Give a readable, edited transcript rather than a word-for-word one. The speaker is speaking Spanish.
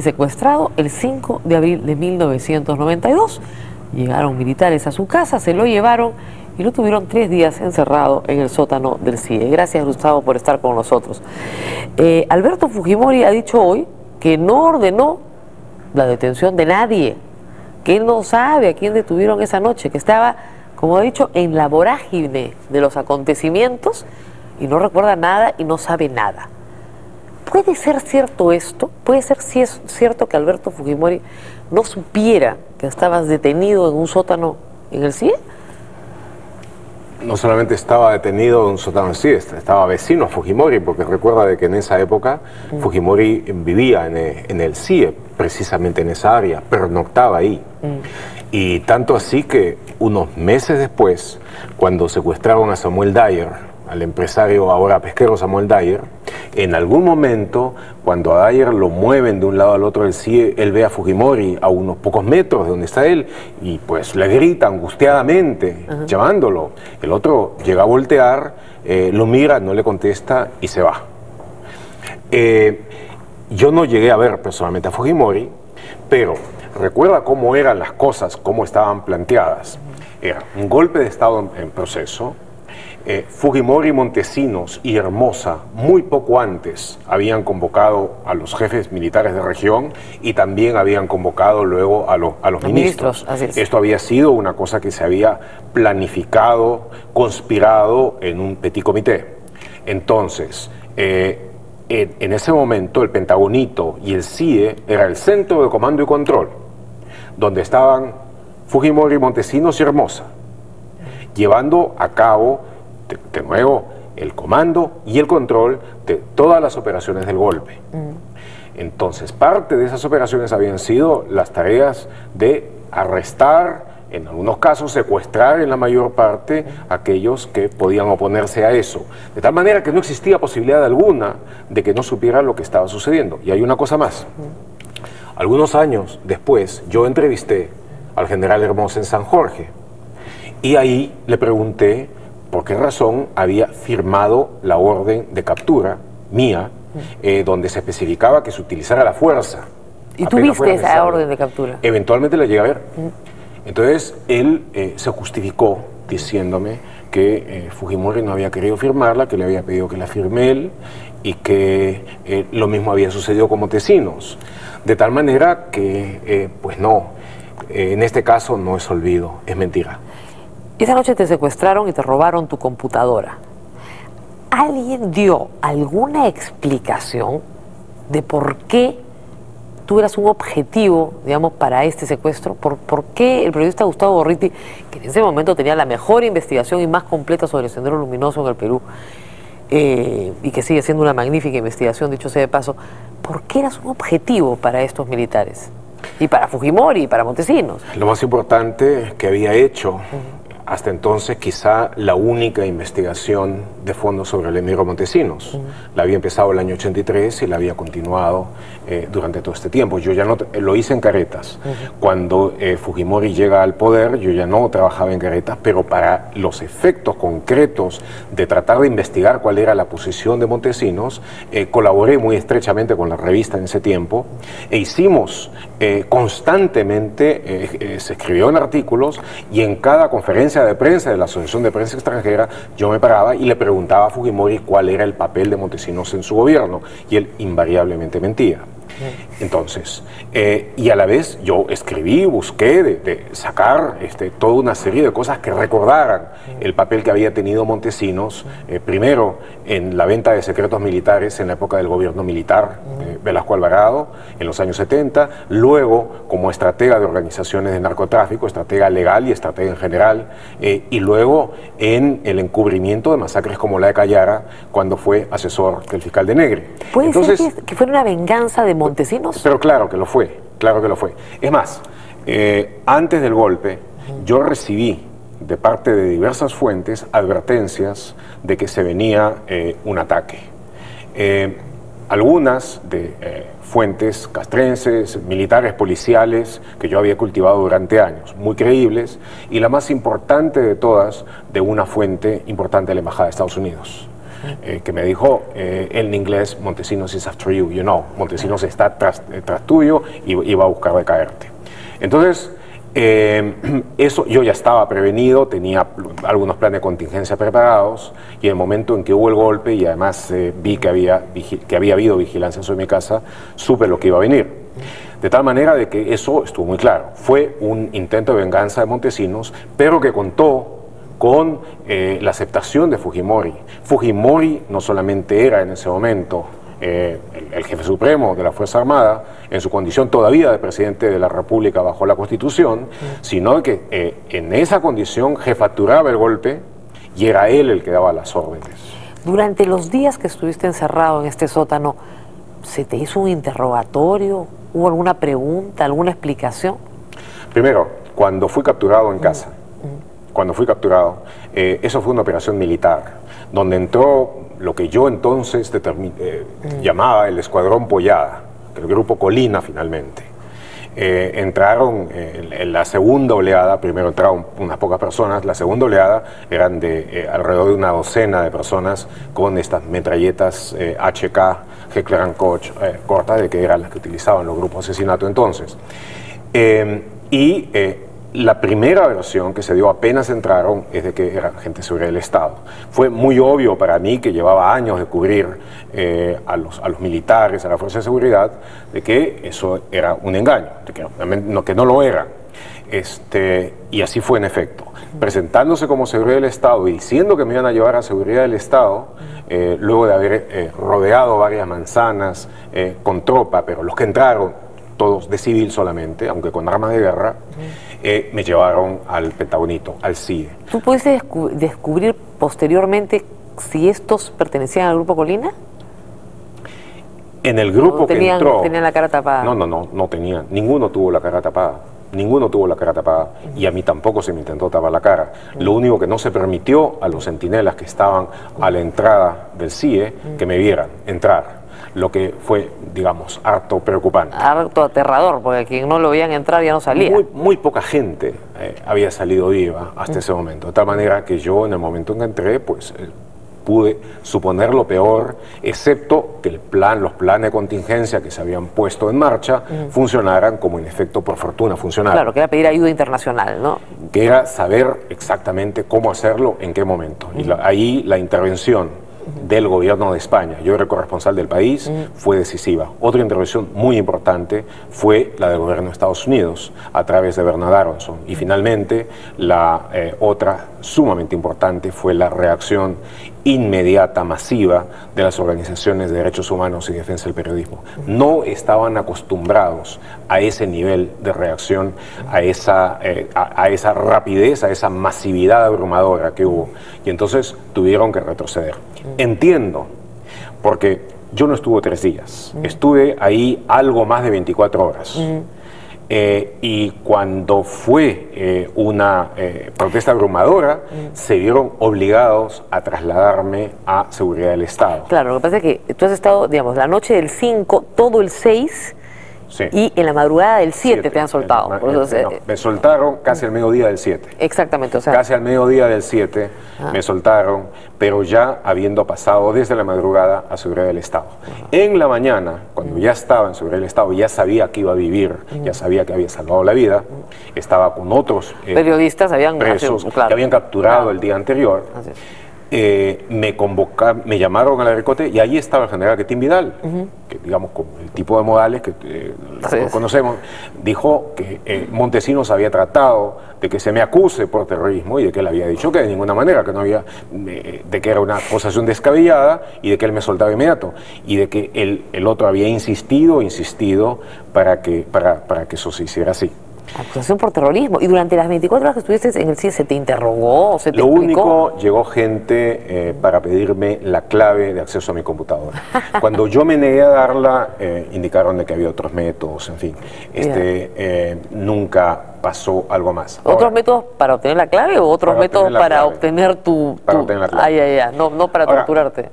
Secuestrado el 5 de abril de 1992. Llegaron militares a su casa, se lo llevaron y lo tuvieron 3 días encerrado en el sótano del CIE. Gracias, Gustavo, por estar con nosotros. Alberto Fujimori ha dicho hoy que no ordenó la detención de nadie, que él no sabe a quién detuvieron esa noche, que estaba, como ha dicho, en la vorágine de los acontecimientos y no recuerda nada y no sabe nada. ¿Puede ser cierto esto? ¿Puede ser cierto que Alberto Fujimori no supiera que estabas detenido en un sótano en el CIE? No solamente estaba detenido en un sótano del CIE, estaba vecino a Fujimori, porque recuerda de que en esa época Fujimori vivía en el CIE, precisamente en esa área, pernoctaba ahí. Y tanto así que unos meses después, cuando secuestraron a Samuel Dyer, al empresario ahora pesquero Samuel Dyer, en algún momento, cuando a Dyer lo mueven de un lado al otro del CIE, él ve a Fujimori a unos pocos metros de donde está él y pues le grita angustiadamente, llamándolo. El otro llega a voltear, lo mira, no le contesta y se va. Yo no llegué a ver personalmente a Fujimori, pero recuerda cómo eran las cosas, cómo estaban planteadas. Era un golpe de Estado en proceso. Fujimori, Montesinos y Hermosa muy poco antes habían convocado a los jefes militares de región y también habían convocado luego a los ministros. Así es. Esto había sido una cosa que se había planificado, conspirado en un petit comité. Entonces, en ese momento el Pentagonito y el CIE era el centro de comando y control, donde estaban Fujimori, Montesinos y Hermosa, llevando a cabo de nuevo el comando y el control de todas las operaciones del golpe. Entonces, parte de esas operaciones habían sido las tareas de arrestar, en algunos casos secuestrar en la mayor parte a aquellos que podían oponerse a eso, de tal manera que no existía posibilidad alguna de que no supiera lo que estaba sucediendo. Y hay una cosa más. Algunos años después yo entrevisté al general Hermosa en San Jorge y ahí le pregunté por qué razón había firmado la orden de captura mía, donde se especificaba que se utilizara la fuerza. ¿Y tú viste esa orden de captura? Eventualmente la llegué a ver. Entonces él se justificó diciéndome que Fujimori no había querido firmarla, que le había pedido que la firme él y que lo mismo había sucedido con Montesinos. De tal manera que, pues no, en este caso no es olvido, es mentira. Esa noche te secuestraron y te robaron tu computadora. ¿Alguien dio alguna explicación de por qué tú eras un objetivo, digamos, para este secuestro? ¿Por qué el periodista Gustavo Gorriti, que en ese momento tenía la mejor investigación y más completa sobre el Sendero Luminoso en el Perú, y que sigue siendo una magnífica investigación, dicho sea de paso, ¿por qué eras un objetivo para estos militares? Y para Fujimori y para Montesinos. Lo más importante que había hecho hasta entonces quizá la única investigación de fondo sobre el emiro Montesinos. La había empezado el año 83 y la había continuado durante todo este tiempo. Yo ya no lo hice en Caretas. Cuando Fujimori llega al poder, yo ya no trabajaba en Caretas, pero para los efectos concretos de tratar de investigar cuál era la posición de Montesinos, colaboré muy estrechamente con la revista en ese tiempo e hicimos constantemente, se escribió en artículos y en cada conferencia de prensa de la Asociación de Prensa Extranjera, yo me paraba y le preguntaba a Fujimori cuál era el papel de Montesinos en su gobierno, y él invariablemente mentía. Entonces, y a la vez yo escribí, busqué de sacar toda una serie de cosas que recordaran el papel que había tenido Montesinos, primero en la venta de secretos militares en la época del gobierno militar de Velasco Alvarado, en los años 70, luego como estratega de organizaciones de narcotráfico, estratega legal y estratega en general, y luego en el encubrimiento de masacres como la de Callara, cuando fue asesor del fiscal de Negri. ¿Puede ser que fuera una venganza de Montesinos? Pero claro que lo fue, claro que lo fue. Es más, antes del golpe, yo recibí de parte de diversas fuentes advertencias de que se venía un ataque. Algunas de fuentes castrenses, militares, policiales, que yo había cultivado durante años, muy creíbles, y la más importante de todas, de una fuente importante de la Embajada de Estados Unidos. que me dijo en inglés: Montesinos is after you, you know, Montesinos está tras tuyo y va a buscar de caerte. Entonces, eso yo ya estaba prevenido, tenía algunos planes de contingencia preparados, y en el momento en que hubo el golpe y además vi que había habido vigilancia sobre mi casa, supe lo que iba a venir. De tal manera de que eso estuvo muy claro. Fue un intento de venganza de Montesinos, pero que contó con la aceptación de Fujimori. Fujimori no solamente era en ese momento el jefe supremo de la Fuerza Armada, en su condición todavía de presidente de la República bajo la Constitución, sino que en esa condición jefaturaba el golpe y era él el que daba las órdenes. Durante los días que estuviste encerrado en este sótano, ¿se te hizo un interrogatorio? ¿Hubo alguna pregunta, alguna explicación? Primero, cuando fui capturado en casa, eso fue una operación militar, donde entró lo que yo entonces llamaba el Escuadrón Pollada, el Grupo Colina finalmente. Entraron en la segunda oleada, primero entraron unas pocas personas, la segunda oleada eran de alrededor de una docena de personas con estas metralletas HK, Heckler & Koch, cortas, de que eran las que utilizaban los grupos de asesinato entonces. La primera versión que se dio apenas entraron es de que era gente de seguridad del Estado. Fue muy obvio para mí, que llevaba años de cubrir a los militares, a la fuerza de seguridad, de que eso era un engaño, de que no lo era. Y así fue en efecto. Presentándose como seguridad del Estado y diciendo que me iban a llevar a seguridad del Estado, luego de haber rodeado varias manzanas con tropa, pero los que entraron, todos de civil solamente, aunque con armas de guerra, me llevaron al Pentagonito, al CIE. ¿Tú pudiste descubrir posteriormente si estos pertenecían al Grupo Colina? En el grupo que entró... ¿Tenían la cara tapada? No tenían. Ninguno tuvo la cara tapada. Ninguno tuvo la cara tapada. Y a mí tampoco se me intentó tapar la cara. Lo único que no se permitió a los centinelas que estaban a la entrada del CIE que me vieran entrar. Lo que fue, digamos, harto preocupante. Harto aterrador, porque quien no lo veían entrar ya no salía. Muy poca gente había salido viva hasta ese momento. De tal manera que yo, en el momento en que entré, pues pude suponer lo peor, excepto que los planes de contingencia que se habían puesto en marcha funcionaran como en efecto, por fortuna, funcionaron. Claro, que era pedir ayuda internacional, ¿no? Que era saber exactamente cómo hacerlo, en qué momento. Y ahí la intervención del gobierno de España, yo era corresponsal del país, fue decisiva. Otra intervención muy importante fue la del gobierno de Estados Unidos, a través de Bernard Aronson. Y finalmente, la otra sumamente importante fue la reacción inmediata, masiva, de las organizaciones de derechos humanos y defensa del periodismo. No estaban acostumbrados a ese nivel de reacción, a esa rapidez, a esa masividad abrumadora que hubo. Y entonces tuvieron que retroceder. Entiendo, porque yo no estuve 3 días, estuve ahí algo más de 24 horas. Y cuando fue una protesta abrumadora, se vieron obligados a trasladarme a seguridad del Estado. Claro, lo que pasa es que tú has estado, digamos, la noche del 5, todo el 6, sí, y en la madrugada del 7 te han soltado. Me soltaron casi al mediodía del 7. Exactamente, o sea. Casi al mediodía del 7 me soltaron, pero ya habiendo pasado desde la madrugada a seguridad del Estado. En la mañana, cuando ya estaba en seguridad del Estado, ya sabía que iba a vivir, ya sabía que había salvado la vida, estaba con otros periodistas presos que habían capturado el día anterior. Me llamaron a la Ricote y ahí estaba el general Quetín Vidal, que digamos con el tipo de modales que conocemos, dijo que Montesinos había tratado de que se me acuse por terrorismo y de que él había dicho que de ninguna manera, que no había, de que era una acusación descabellada y de que él me soltaba inmediato y de que el otro había insistido para que eso se hiciera así. Acusación por terrorismo. ¿Y durante las 24 horas que estuviste en el CIE se te interrogó? ¿Se te explicó? Lo único, llegó gente para pedirme la clave de acceso a mi computadora. Cuando yo me negué a darla, indicaron de que había otros métodos, en fin. Nunca pasó algo más. ¿Otros métodos para obtener la clave o otros métodos para obtener tu... Para obtener la clave. No para torturarte.